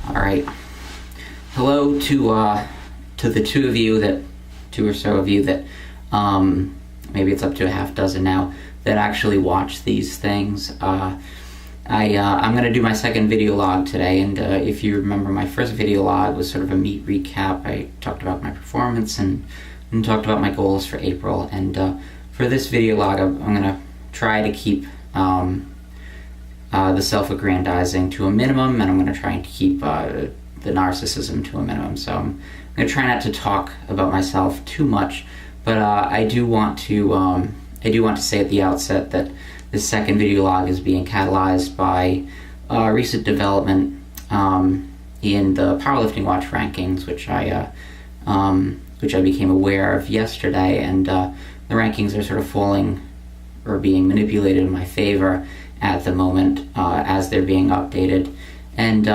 All right. Hello to the two or so of you that maybe it's up to a half dozen now that actually watch these things. I'm going to do my second video log today, and if you remember, my first video log was sort of a meet recap. I talked about my performance and talked about my goals for April, and for this video log, I'm going to try to keep the self-aggrandizing to a minimum, and I'm going to try and keep the narcissism to a minimum. So I'm going to try not to talk about myself too much, but I do want to say at the outset that this second video log is being catalyzed by recent development in the Powerlifting Watch rankings, which I became aware of yesterday, and the rankings are sort of falling or being manipulated in my favor at the moment as they're being updated. And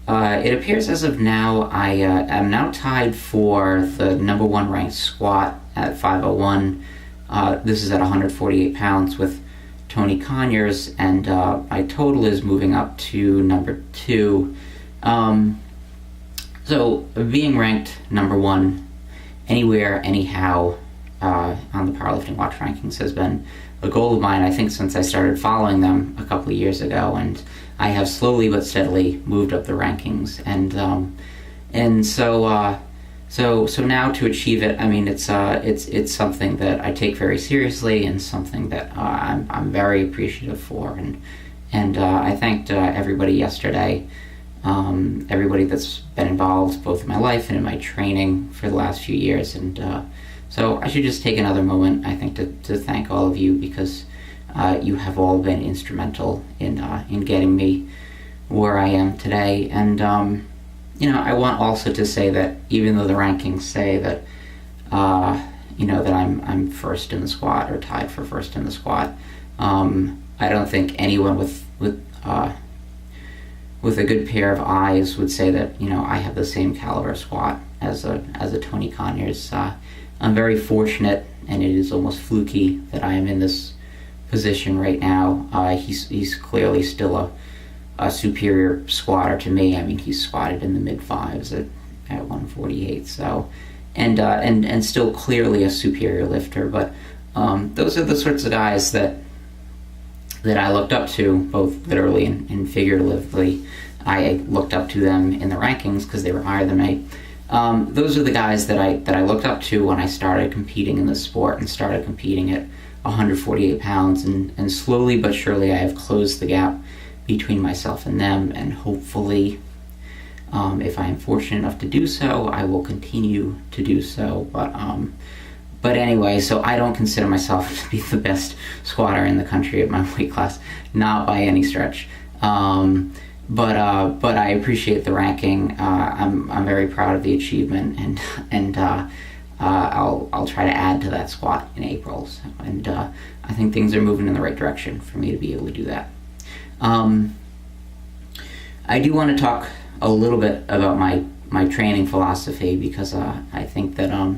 it appears as of now I am now tied for the number one ranked squat at 501. This is at 148 pounds with Tony Conyers, and my total is moving up to number 2. So being ranked number 1 anywhere, anyhow, on the Powerlifting Watch rankings has been a goal of mine, I think, since I started following them a couple of years ago, and I have slowly but steadily moved up the rankings, and so now to achieve it, I mean, it's something that I take very seriously, and something that I'm very appreciative for, and I thanked everybody yesterday, everybody that's been involved both in my life and in my training for the last few years, and so I should just take another moment, I think, to thank all of you, because you have all been instrumental in getting me where I am today. And I want also to say that even though the rankings say that that I'm first in the squat or tied for first in the squat, I don't think anyone with a good pair of eyes would say that I have the same caliber squat as a Tony Conyers. I'm very fortunate, and it is almost fluky that I am in this position right now. He's clearly still a superior squatter to me. I mean, he's squatted in the mid fives at 148. So, and still clearly a superior lifter. But those are the sorts of guys that I looked up to, both literally and figuratively. I looked up to them in the rankings because they were higher than me. Those are the guys that I looked up to when I started competing in this sport and started competing at 148 pounds, and slowly but surely I have closed the gap between myself and them, and hopefully, if I am fortunate enough to do so, I will continue to do so. But anyway, so I don't consider myself to be the best squatter in the country at my weight class, not by any stretch. But I appreciate the ranking. I'm very proud of the achievement, and I'll try to add to that squat in April. So, and I think things are moving in the right direction for me to be able to do that. I do want to talk a little bit about my training philosophy, because I think that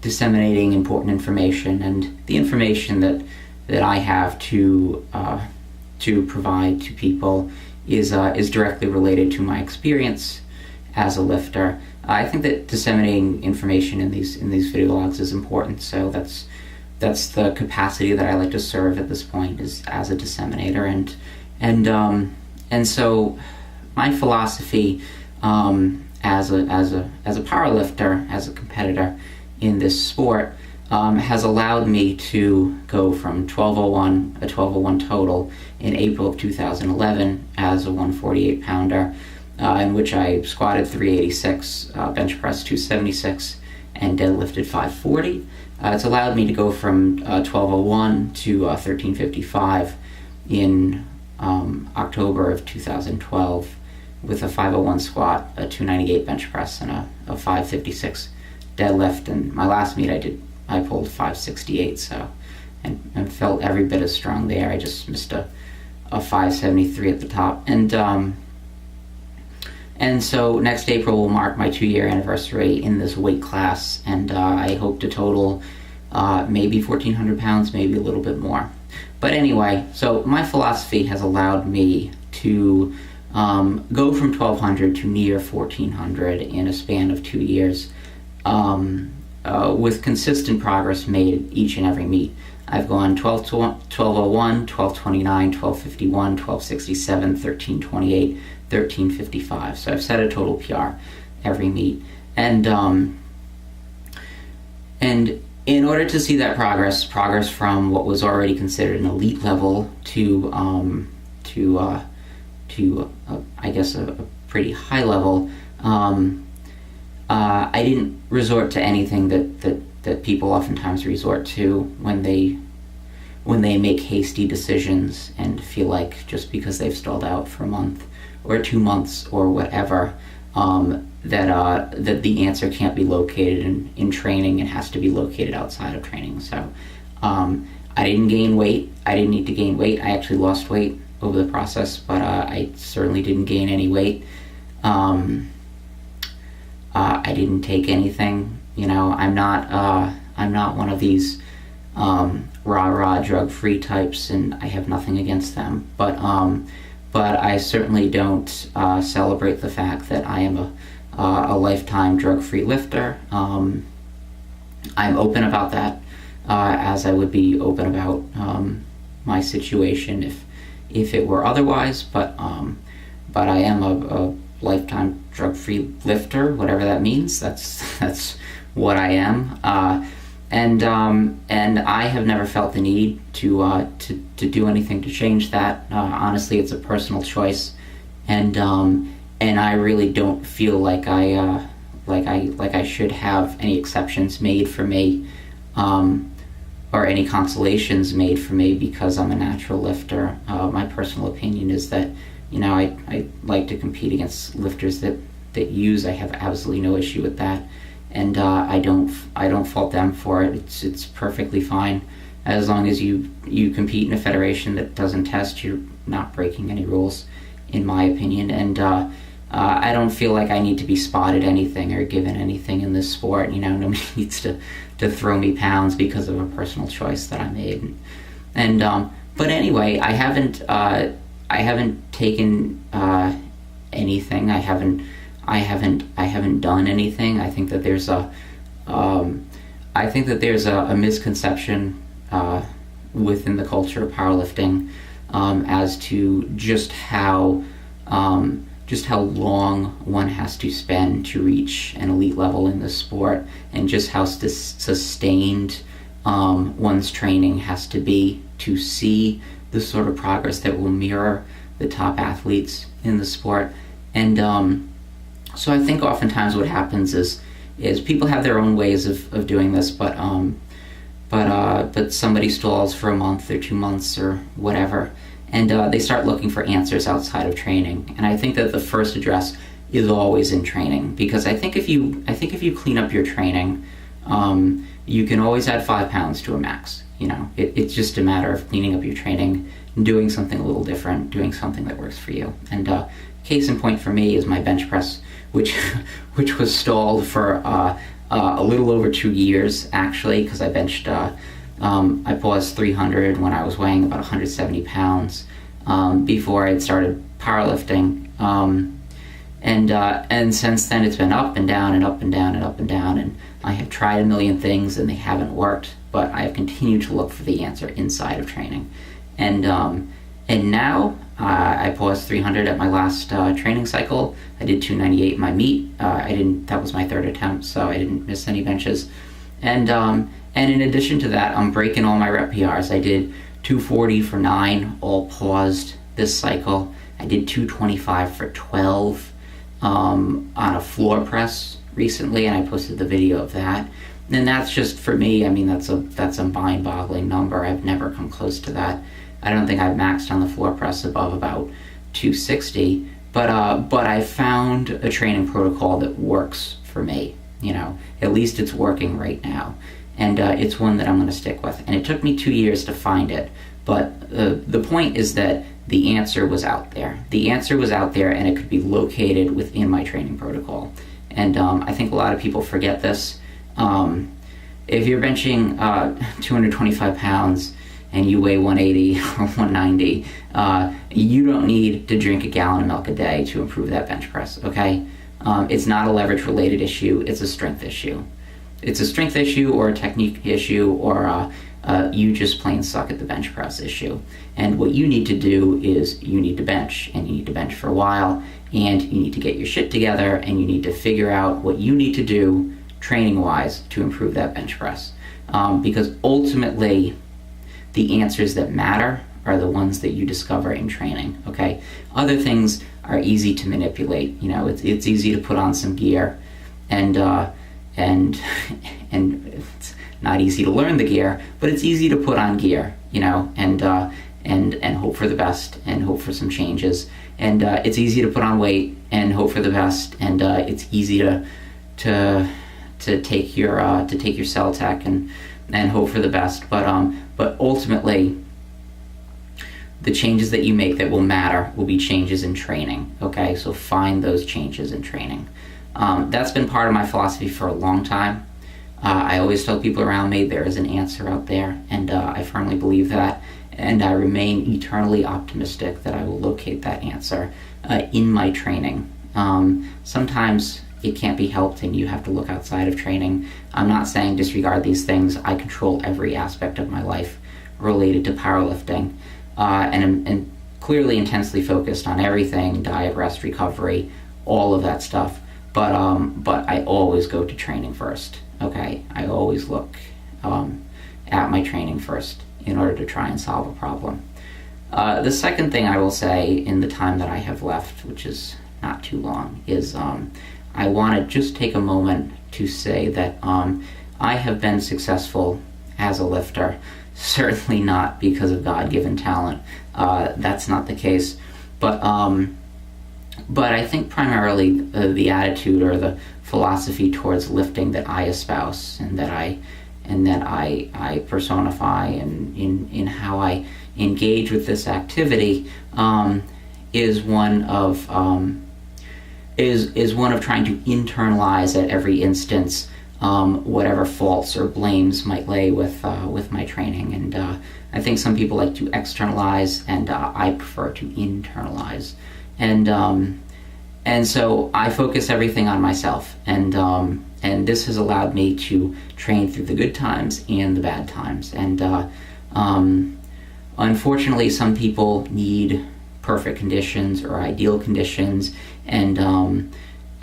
disseminating important information, and the information that I have to provide to people is directly related to my experience as a lifter. I think that disseminating information in these video logs is important. So that's the capacity that I like to serve at this point, is as a disseminator, and so my philosophy as a power lifter, as a competitor in this sport, has allowed me to go from a 1201 total in April of 2011 as a 148 pounder, in which I squatted 386, bench pressed 276, and deadlifted 540. It's allowed me to go from 1201 to 1355 in October of 2012 with a 501 squat, a 298 bench press, and a 556 deadlift. And my last meet I pulled 568, so and felt every bit as strong there. I just missed a 573 at the top, and so next April will mark my 2-year anniversary in this weight class, and I hope to total maybe 1,400 pounds, maybe a little bit more. But anyway, so my philosophy has allowed me to go from 1200 to near 1400 in a span of 2 years, with consistent progress made each and every meet. I've gone 1201, 1229, 1251, 1267, 1328, 1355. So I've set a total PR every meet. And in order to see that progress from what was already considered an elite level to I guess a pretty high level, I didn't resort to anything that people oftentimes resort to when they make hasty decisions and feel like just because they've stalled out for a month or 2 months or whatever, that the answer can't be located in training. It has to be located outside of training. So I didn't gain weight. I didn't need to gain weight. I actually lost weight over the process, but I certainly didn't gain any weight. I didn't take anything. I'm not one of these rah-rah drug-free types, and I have nothing against them. But I certainly don't celebrate the fact that I am a lifetime drug-free lifter. I'm open about that, as I would be open about my situation if it were otherwise. But I am a lifetime drug-free lifter, whatever that means. That's what I am. And I have never felt the need to do anything to change that. Honestly, it's a personal choice, and I really don't feel like I should have any exceptions made for me, or any consolations made for me because I'm a natural lifter. My personal opinion is that I like to compete against lifters that use. I have absolutely no issue with that. And I don't fault them for it. It's perfectly fine as long as you compete in a federation that doesn't test. You're not breaking any rules, in my opinion. And I don't feel like I need to be spotted anything or given anything in this sport. Nobody needs to throw me pounds because of a personal choice that I made. And but anyway, I haven't taken anything. I haven't done anything. I think that there's a misconception within the culture of powerlifting as to just how long one has to spend to reach an elite level in this sport, and just how sustained one's training has to be to see the sort of progress that will mirror the top athletes in the sport. And so I think oftentimes what happens is people have their own ways of doing this, but somebody stalls for a month or 2 months or whatever, and they start looking for answers outside of training. And I think that the first address is always in training, because I think if you clean up your training, you can always add 5 pounds to a max. It's just a matter of cleaning up your training, doing something a little different, doing something that works for you. And case in point for me is my bench press, which was stalled for a little over 2 years, actually, because I benched, I paused 300 when I was weighing about 170 pounds before I had started powerlifting. And since then it's been up and down and up and down and up and down, and I have tried a million things and they haven't worked, but I have continued to look for the answer inside of training. And now I paused 300 at my last training cycle. I did 298 in my meet. That was my third attempt, so I didn't miss any benches. And in addition to that, I'm breaking all my rep PRs. I did 240 for 9, all paused this cycle. I did 225 for 12 on a floor press recently, and I posted the video of that. And that's just, for me, that's a mind-boggling number. I've never come close to that. I don't think I've maxed on the floor press above about 260, but I found a training protocol that works for me. At least it's working right now, and it's one that I'm going to stick with. And it took me 2 years to find it, but the point is that the answer was out there. The answer was out there, and it could be located within my training protocol. And I think a lot of people forget this. If you're benching 225 pounds and you weigh 180 or 190, you don't need to drink a gallon of milk a day to improve that bench press, okay? It's not a leverage related issue, it's a strength issue. It's a strength issue or a technique issue, or you just plain suck at the bench press issue. And what you need to do is you need to bench, and you need to bench for a while, and you need to get your shit together, and you need to figure out what you need to do training-wise to improve that bench press. Because ultimately, the answers that matter are the ones that you discover in training, okay? Other things are easy to manipulate. You know, it's easy to put on some gear, and it's not easy to learn the gear, but it's easy to put on gear, you know, and hope for the best and hope for some changes. And it's easy to put on weight and hope for the best, and it's easy to take your cell tech and hope for the best. But ultimately, the changes that you make that will matter will be changes in training. Okay, so find those changes in training. That's been part of my philosophy for a long time. I always tell people around me there is an answer out there, and I firmly believe that, and I remain eternally optimistic that I will locate that answer in my training. Sometimes it can't be helped and you have to look outside of training. I'm not saying disregard these things. I control every aspect of my life related to powerlifting, and I'm clearly intensely focused on everything: diet, rest, recovery, all of that stuff. But I always go to training first. Okay, I always look at my training first in order to try and solve a problem. The second thing I will say in the time that I have left, which is not too long, is I want to just take a moment to say that I have been successful as a lifter, certainly not because of God-given talent. That's not the case. But I think primarily the attitude or the philosophy towards lifting that I espouse and that I personify in how I engage with this activity is one of trying to internalize at every instance whatever faults or blames might lay with my training. And I think some people like to externalize, and I prefer to internalize. And so I focus everything on myself, and this has allowed me to train through the good times and the bad times. And unfortunately, some people need perfect conditions or ideal conditions, and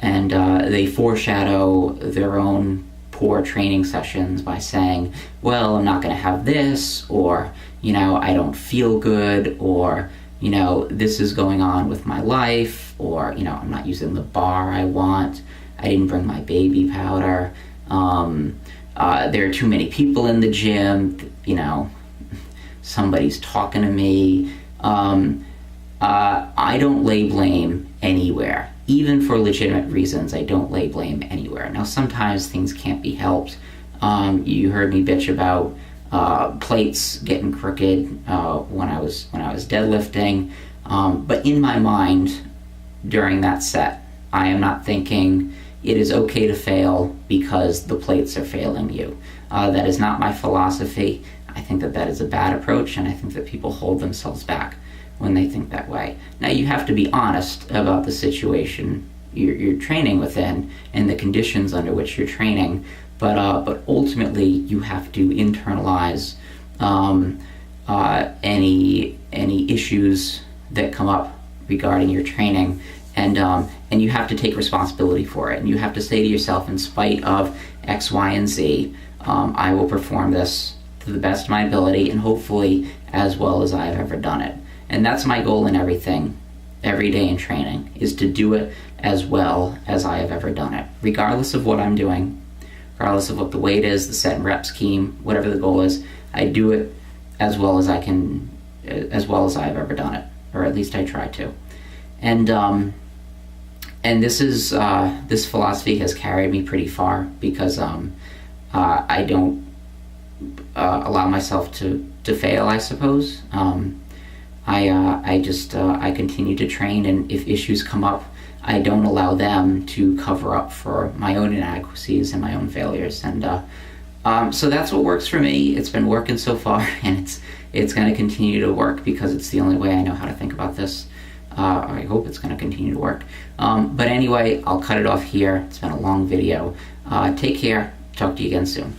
they foreshadow their own poor training sessions by saying, well, I'm not going to have this, or, you know, I don't feel good, or, you know, this is going on with my life, or, you know, I'm not using the bar I want, I didn't bring my baby powder, there are too many people in the gym, you know, somebody's talking to me. I don't lay blame anywhere. Even for legitimate reasons, I don't lay blame anywhere. Now, sometimes things can't be helped. You heard me bitch about plates getting crooked when I was deadlifting, but in my mind during that set, I am not thinking it is okay to fail because the plates are failing you. That is not my philosophy. I think that is a bad approach, and I think that people hold themselves back when they think that way. Now, you have to be honest about the situation you're training within and the conditions under which you're training, but ultimately you have to internalize any issues that come up regarding your training, and you have to take responsibility for it, and you have to say to yourself, in spite of X, Y, and Z, I will perform this to the best of my ability, and hopefully as well as I have ever done it. And that's my goal in everything, every day in training, is to do it as well as I have ever done it, regardless of what I'm doing, regardless of what the weight is, the set and rep scheme, whatever the goal is. I do it as well as I can, as well as I have ever done it, or at least I try to. And this is this philosophy has carried me pretty far, because I don't allow myself to fail, I suppose. I continue to train, and if issues come up, I don't allow them to cover up for my own inadequacies and my own failures. And So that's what works for me. It's been working so far, and it's going to continue to work because it's the only way I know how to think about this. I hope it's going to continue to work. But anyway, I'll cut it off here. It's been a long video. Take care. Talk to you again soon.